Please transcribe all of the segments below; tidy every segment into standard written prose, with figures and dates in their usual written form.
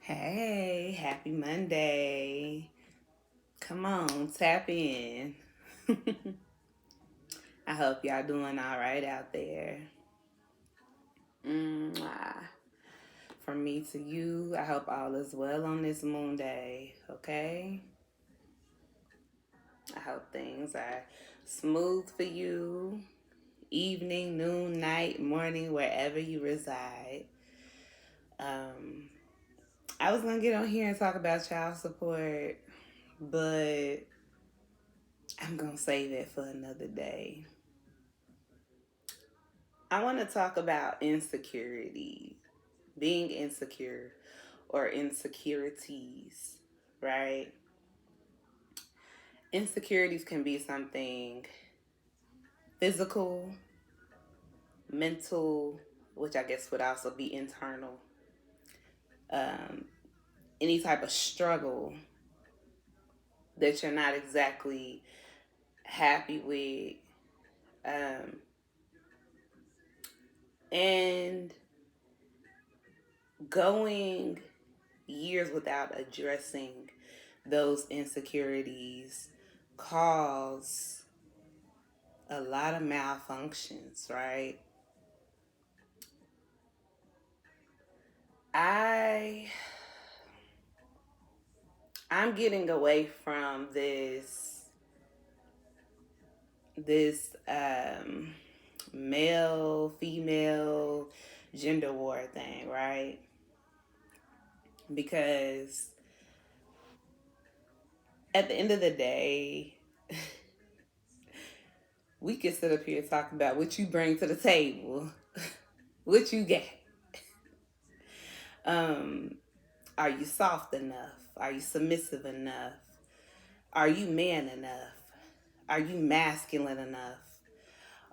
Hey, happy Monday. Come on, tap in. I hope y'all doing all right out there. Mwah. From me to you, I hope all is well on this moon day, okay? I hope things are smooth for you, evening, noon, night, morning, wherever you reside. Um, I was gonna get on here and talk about child support, but I'm gonna save it for another day. I want to talk about insecurity, being insecure or insecurities, right? Insecurities can be something physical, mental, which I guess would also be internal, um, any type of struggle that you're not exactly happy with. Um, and going years without addressing those insecurities cause a lot of malfunctions, right? I I'm getting away from this male female gender war thing, right? Because at the end of the day, we can sit up here and talk about what you bring to the table, what you get. Um, are you soft enough? Are you submissive enough? Are you man enough? Are you masculine enough?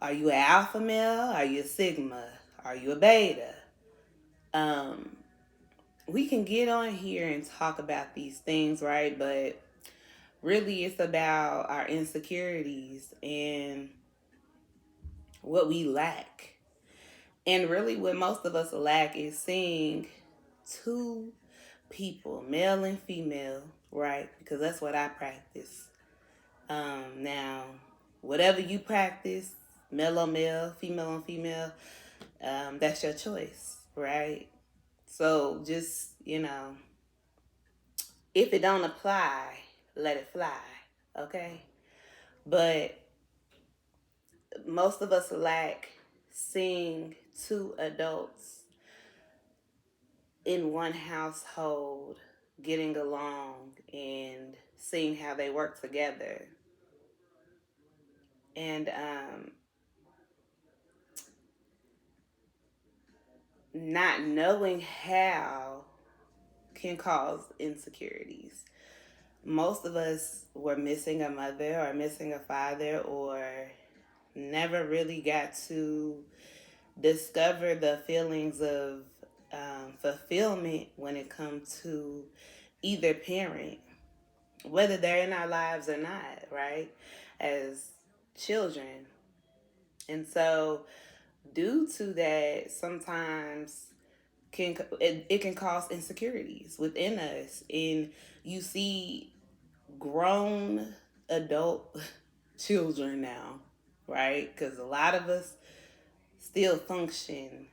Are you an alpha male? Are you a sigma? Are you a beta? Um, we can get on here and talk about these things, right? But really, it's about our insecurities and what we lack. And really, what most of us lack is seeing two people, male and female, right? Because that's what I practice. Now, whatever you practice, male on male, female on female, that's your choice, right? So just, if it don't apply, let it fly, okay? But most of us lack seeing two adults in one household getting along and seeing how they work together. And not knowing how can cause insecurities. Most of us were missing a mother or missing a father or never really got to discover the feelings of fulfillment when it comes to either parent, whether they're in our lives or not, right? As children. And so, due to that, sometimes it can cause insecurities within us, and you see grown adult children now, right? Because a lot of us still function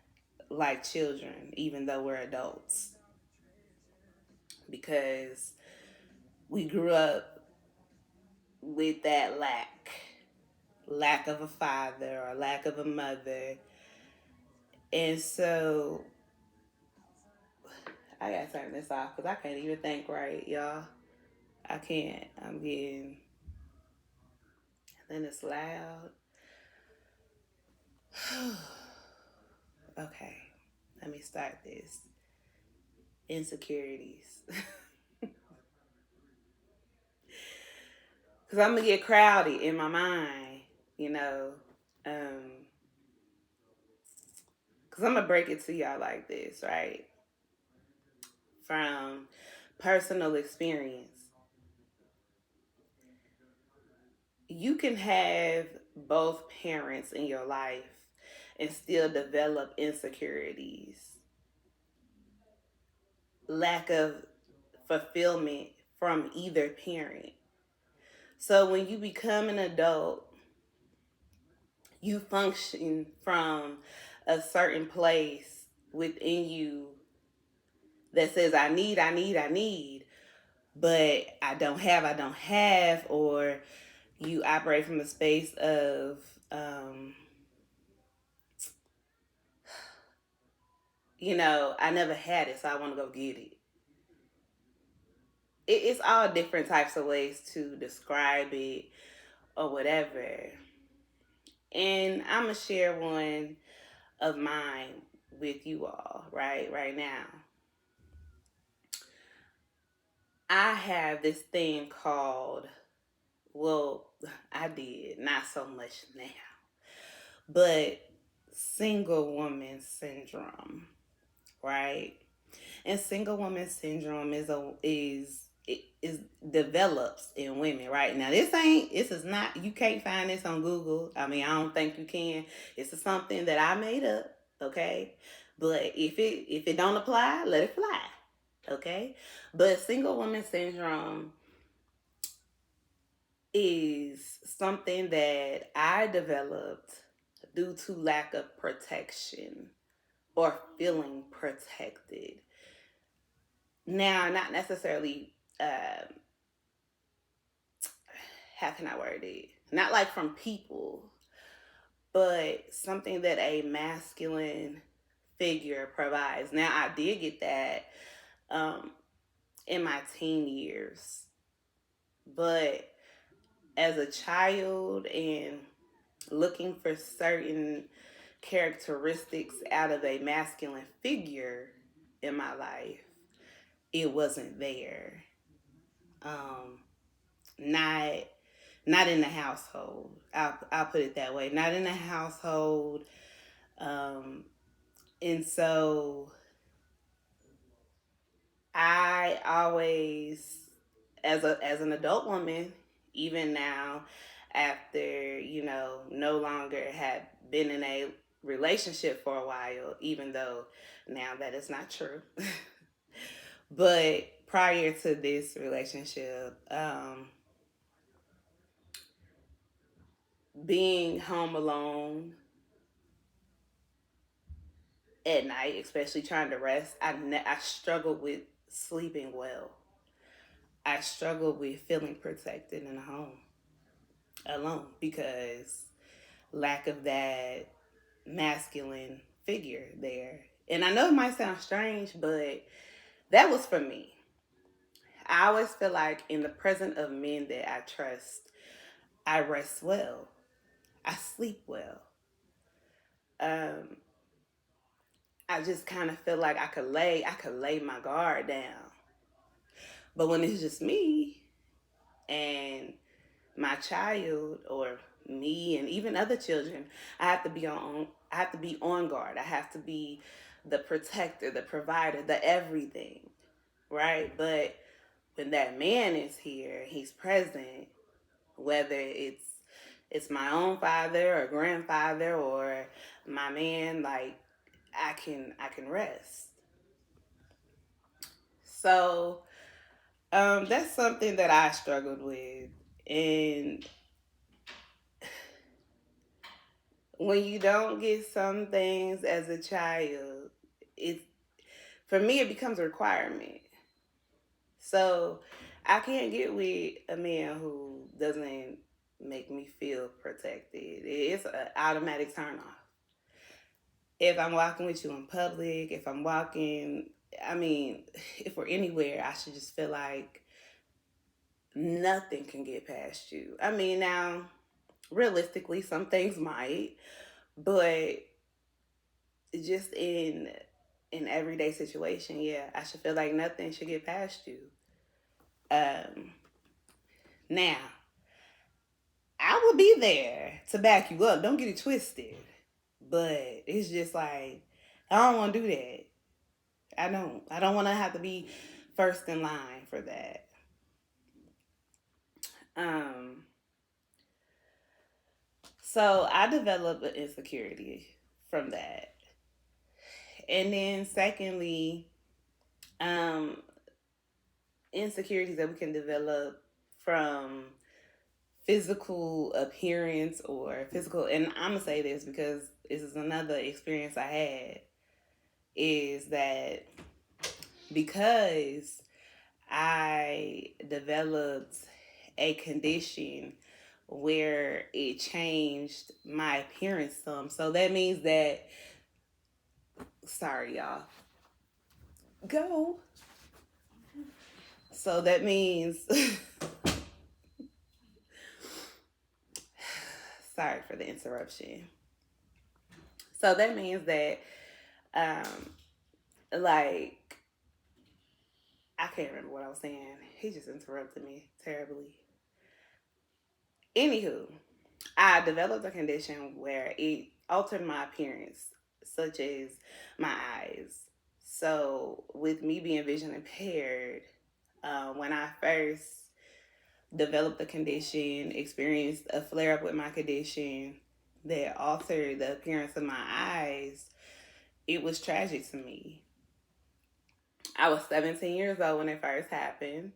like children, even though we're adults, because we grew up with that lack of a father or lack of a mother. And so I gotta turn this off because I can't even think right, y'all. I can't. I'm getting, and then it's loud. Okay, let me start this. Insecurities. Because I'm going to get crowded in my mind, you know. Um, because I'm going to break it to y'all like this, right? From personal experience. You can have both parents in your life and still develop insecurities. lack of fulfillment from either parent. So when you become an adult, you function from a certain place within you that says, I need, but I don't have, or you operate from the space of, um, I never had it, so I want to go get it. It's all different types of ways to describe it or whatever. And I'm going to share one of mine with you all right now. I have this thing called, well, I did, not so much now, but single woman syndrome, right? And single woman syndrome is develops in women, right? Now this is not, you can't find this on Google. I mean, I don't think you can. This is something that I made up, okay? But if it don't apply, let it fly. Okay? But single woman syndrome is something that I developed due to lack of protection or feeling protected. Now, not necessarily, how can I word it? Not like from people, but something that a masculine figure provides. Now, I did get that um, in my teen years, but as a child and looking for certain characteristics out of a masculine figure in my life, it wasn't there. Um, not not in the household. I'll put it that way. Not in the household. Um, and so I always, as an adult woman, even now, after no longer have been in a relationship for a while, even though now that is not true. But prior to this relationship, being home alone at night, especially trying to rest, I struggled with sleeping well. I struggled with feeling protected in a home alone because lack of that masculine figure there. And I know it might sound strange, but that was for me. I always feel like in the presence of men that I trust, I rest well. I sleep well. Um, I just kind of feel like I could lay my guard down. But when it's just me and my child or me and even other children, I have to be on guard. I have to be the protector, the provider, the everything, right? But when that man is here, he's present, whether it's my own father or grandfather or my man, like I can rest. So that's something that I struggled with. And when you don't get some things as a child, it for me it becomes a requirement. So I can't get with a man who doesn't make me feel protected. It's an automatic turn off. If I'm walking with you in public, if I'm walking, I mean, if we're anywhere, I should just feel like nothing can get past you. I mean, now, realistically, some things might, but just in everyday situation, yeah, I should feel like nothing should get past you. Um, Now, I will be there to back you up. Don't get it twisted. But it's just like I don't want to do that. I don't. I don't want to have to be first in line for that. Um. So I developed an insecurity from that, and then secondly, Um, insecurities that we can develop from physical appearance or physical, and I'm gonna say this because this is another experience I had, is that because I developed a condition where it changed my appearance some. So that means that, sorry y'all, go. So that means, sorry for the interruption. So that means that, like, I can't remember what I was saying. He just interrupted me terribly. Anywho, I developed a condition where it altered my appearance, such as my eyes. So, with me being vision impaired, when I first developed the condition, experienced a flare up with my condition that altered the appearance of my eyes, it was tragic to me. I was 17 years old when it first happened,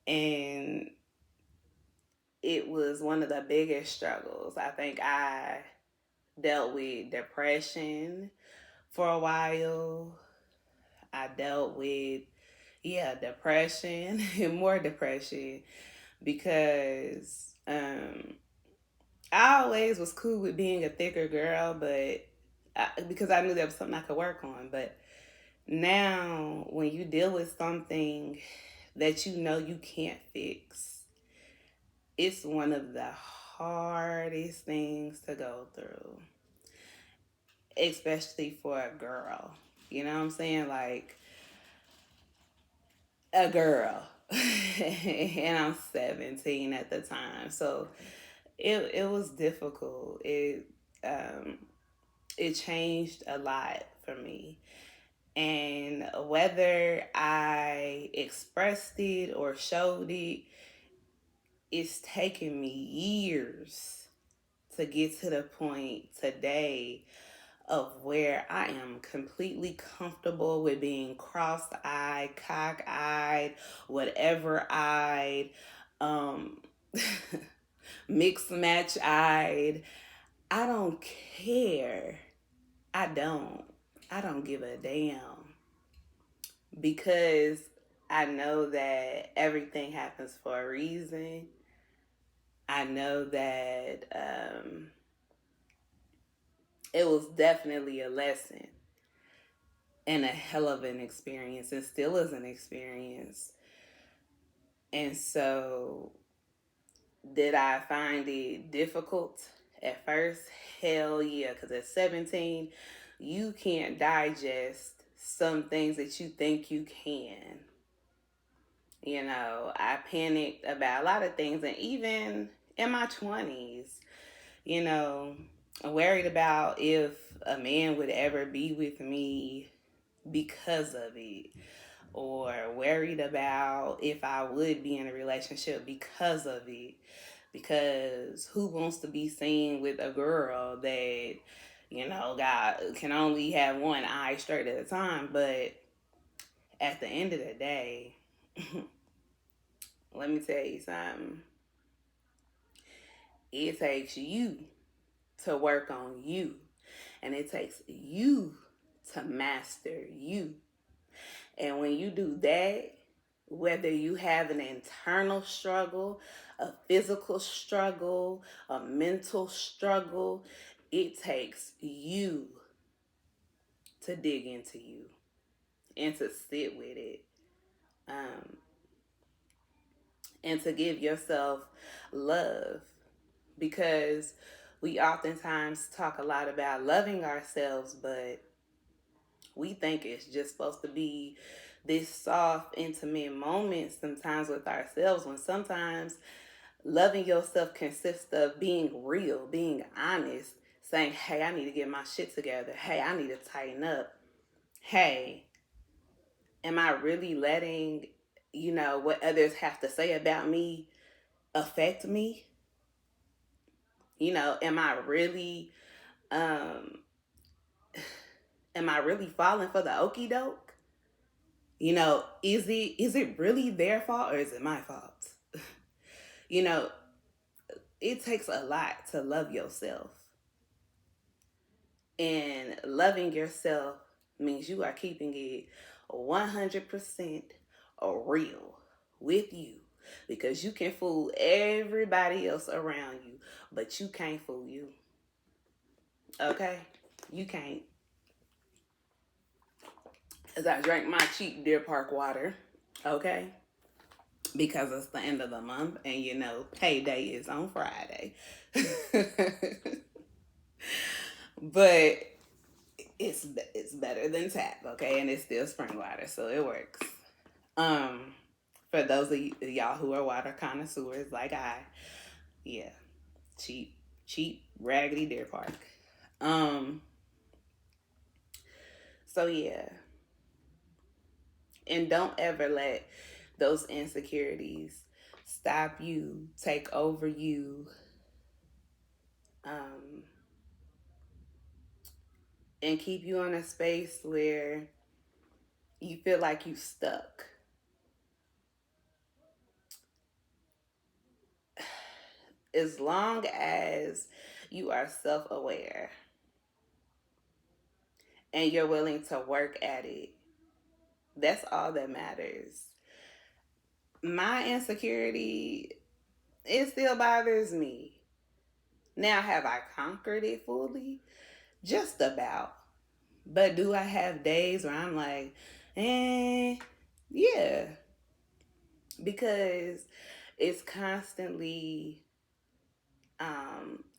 and it was one of the biggest struggles. I think I dealt with depression for a while. I dealt with, yeah, depression and more depression because I always was cool with being a thicker girl, but because I knew that was something I could work on. But now, when you deal with something that you know you can't fix, it's one of the hardest things to go through, especially for a girl. You know what I'm saying? Like, a girl. And I'm 17 at the time. So it was difficult. Um it changed a lot for me. And whether I expressed it or showed it, it's taken me years to get to the point today of where I am completely comfortable with being cross-eyed, cock-eyed, whatever-eyed, um, mixed match-eyed. I don't care. I don't. I don't give a damn because I know that everything happens for a reason. I know that it was definitely a lesson and a hell of an experience, and still is an experience. And so, did I find it difficult at first? Hell yeah, because at 17, you can't digest some things that you think you can. You know, I panicked about a lot of things, and even in my 20s, you know, worried about if a man would ever be with me because of it, or worried about if I would be in a relationship because of it. Because who wants to be seen with a girl that, you know, God can only have one eye straight at a time? But at the end of the day, let me tell you something. It takes you to work on you, and it takes you to master you. And when you do that, whether you have an internal struggle, a physical struggle, a mental struggle, it takes you to dig into you and to sit with it, um, and to give yourself love, because we oftentimes talk a lot about loving ourselves, but we think it's just supposed to be this soft, intimate moment sometimes with ourselves, when sometimes loving yourself consists of being real, being honest, saying, hey, I need to get my shit together. Hey, I need to tighten up. Hey, am I really letting, you know, what others have to say about me affect me? You know, um am I really falling for the okey doke? Is it really their fault or is it my fault? You know, it takes a lot to love yourself. And loving yourself means you are keeping it 100% real with you. Because you can fool everybody else around you, but you can't fool you. Okay? You can't. As I drank my cheap Deer Park water, okay? Because it's the end of the month and payday is on Friday. But it's better than tap, okay? And it's still spring water, so it works. Um, for those of y'all who are water connoisseurs like yeah, cheap, cheap, raggedy Deer Park. Um, so yeah, and don't ever let those insecurities stop you, take over you, um, and keep you in a space where you feel like you stuck. As long as you are self aware and you're willing to work at it, that's all that matters. My insecurity, it still bothers me. Now, have I conquered it fully? Just about. But do I have days where I'm like, yeah, because it's constantly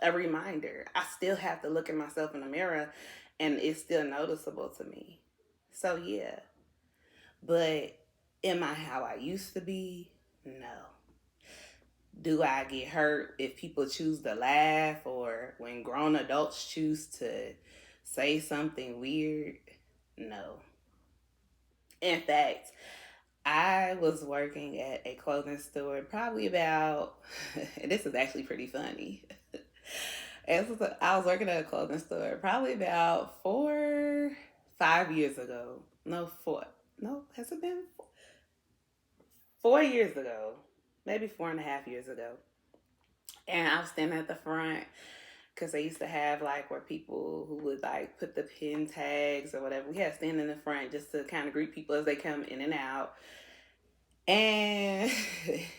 a reminder. I still have to look at myself in the mirror and it's still noticeable to me. So, yeah. But am I how I used to be? No. Do I get hurt if people choose to laugh or when grown adults choose to say something weird? No. In fact, I was working at a clothing store probably about, this is actually pretty funny. I was working at a clothing store probably about 5 years ago. No, four. No, has it been 4 years ago? Maybe 4.5 years ago. And I was standing at the front because they used to have like where people who would like put the pin tags or whatever. We had to stand in the front just to kind of greet people as they come in and out. And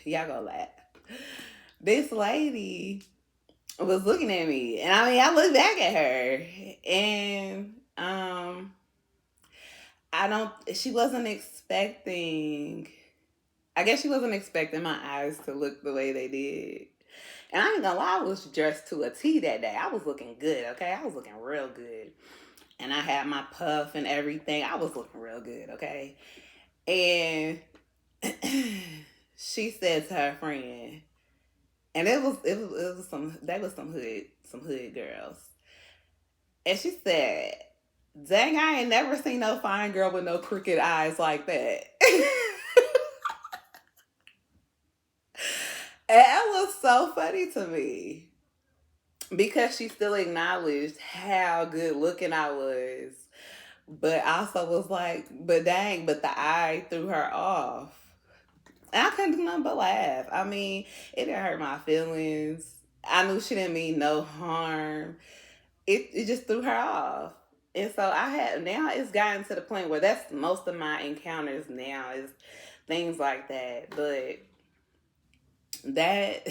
y'all gonna laugh. This lady was looking at me, and I mean, I looked back at her, and I don't. She wasn't expecting. I guess she wasn't expecting my eyes to look the way they did. And I ain't gonna lie, I was dressed to a T that day. I was looking good, okay? I was looking real good. And I had my puff and everything. I was looking real good, okay? And she said to her friend, and it was some hood girls. And she said, "Dang, I ain't never seen no fine girl with no crooked eyes like that." And that was so funny to me because she still acknowledged how good looking I was, but also was like, but dang, but the eye threw her off. And I couldn't do nothing but laugh. I mean, it didn't hurt my feelings. I knew she didn't mean no harm. It just threw her off. And so now it's gotten to the point where that's most of my encounters now is things like that. But that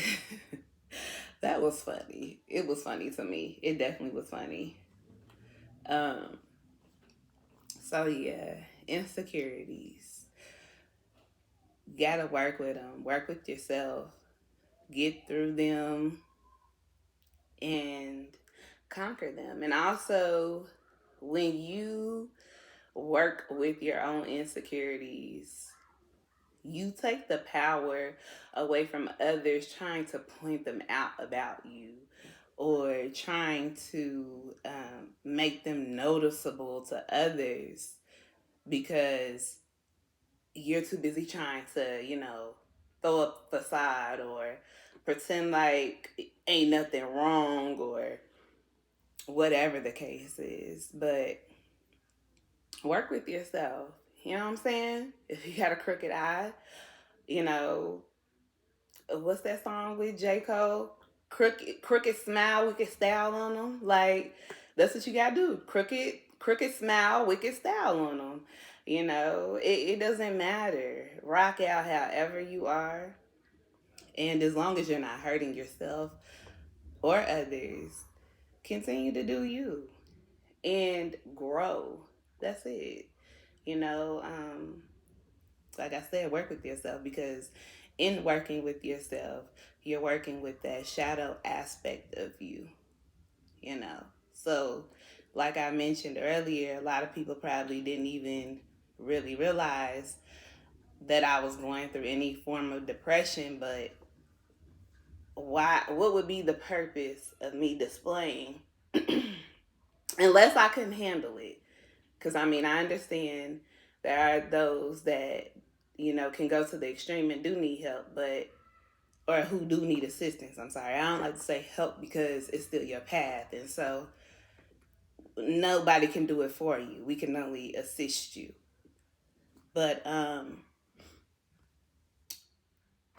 that was funny. It was funny to me. It definitely was funny. Um, so yeah, insecurities. You gotta work with them. Work with yourself. Get through them and conquer them. And also, when you work with your own insecurities, you take the power away from others trying to point them out about you or trying to make them noticeable to others because you're too busy trying to, throw up a facade or pretend like ain't nothing wrong or whatever the case is. But work with yourself, You know what I'm saying? If you got a crooked eye, you know, what's that song with J. Cole? Crooked smile, wicked style on them. Like, that's what you gotta do. Crooked smile, wicked style on them. You know, it doesn't matter. Rock out however you are. And as long as you're not hurting yourself or others, continue to do you and grow. That's it. You know, like I said, work with yourself, because in working with yourself, you're working with that shadow aspect of you, you know. So, like I mentioned earlier, a lot of people probably didn't even really realize that I was going through any form of depression, but what would be the purpose of me displaying unless I couldn't handle it? Because I mean, I understand there are those that, you know, can go to the extreme and do need help, but or who do need assistance. I'm sorry, I don't like to say help because it's still your path, and so nobody can do it for you. We can only assist you. But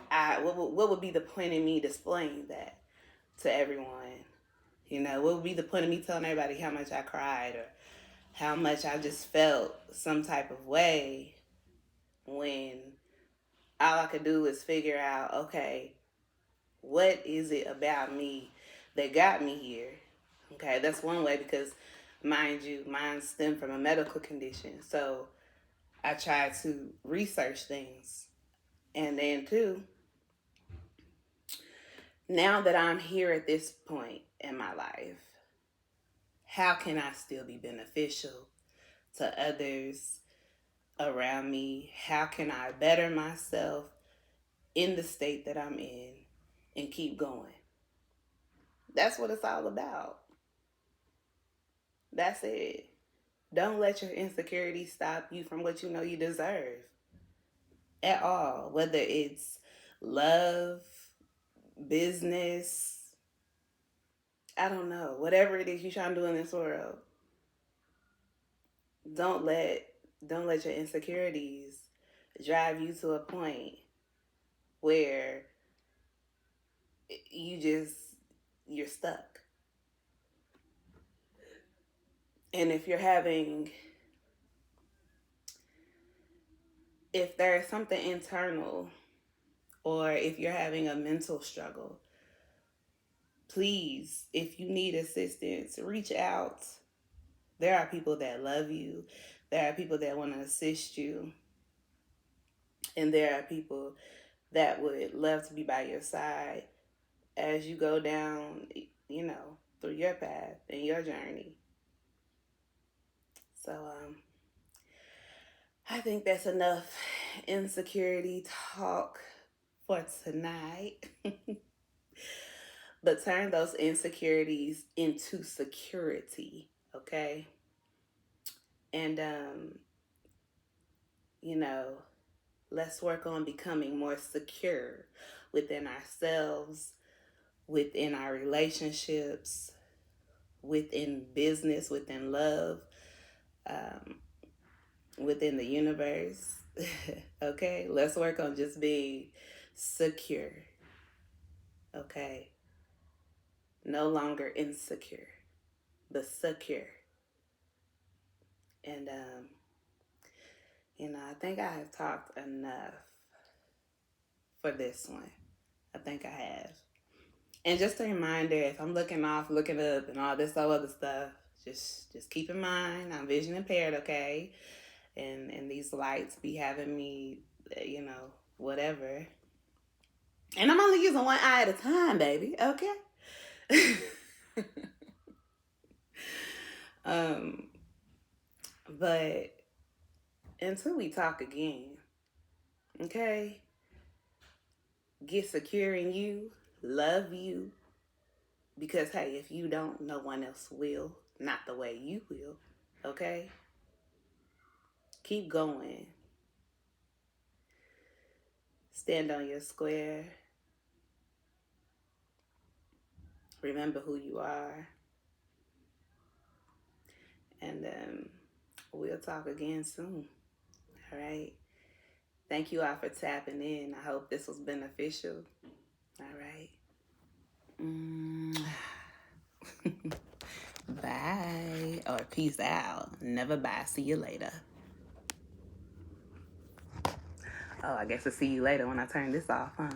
what would be the point in me displaying that to everyone? You know, what would be the point of me telling everybody how much I cried or how much I just felt some type of way when all I could do is figure out, okay, what is it about me that got me here? Okay, that's one way, because mind you, mine stemmed from a medical condition. So I tried to research things. And then, too, now that I'm here at this point in my life, how can I still be beneficial to others around me? How can I better myself in the state that I'm in and keep going? That's what it's all about. That's it. Don't let your insecurities stop you from what you know you deserve at all, whether it's love, business, I don't know, whatever it is you're trying to do in this world. Don't let don't let your insecurities drive you to a point where you just you're stuck. And if there's something internal, or if you're having a mental struggle, please, if you need assistance, reach out. There are people that love you. There are people that want to assist you. And there are people that would love to be by your side as you go down, you know, through your path and your journey. So, I think that's enough insecurity talk for tonight. But turn those insecurities into security, okay? And, you know, let's work on becoming more secure within ourselves, within our relationships, within business, within love, um, within the universe. Okay? Let's work on just being secure. Okay? No longer insecure, but secure. And, you know, I think I have talked enough for this one. I think I have. And just a reminder, if I'm looking off, looking up, and all this other stuff, just keep in mind I'm vision impaired, okay? And these lights be having me, you know, whatever. And I'm only using one eye at a time, baby, okay? um, but until we talk again, okay? Get secure in you, love you, because hey, if you don't, no one else will. Not the way you will, okay? Keep going. Stand on your square. Remember who you are. And we'll talk again soon. All right. Thank you all for tapping in. I hope this was beneficial. All right. Bye. Or peace out. Never bye. See you later. Oh, I guess I'll see you later when I turn this off, huh?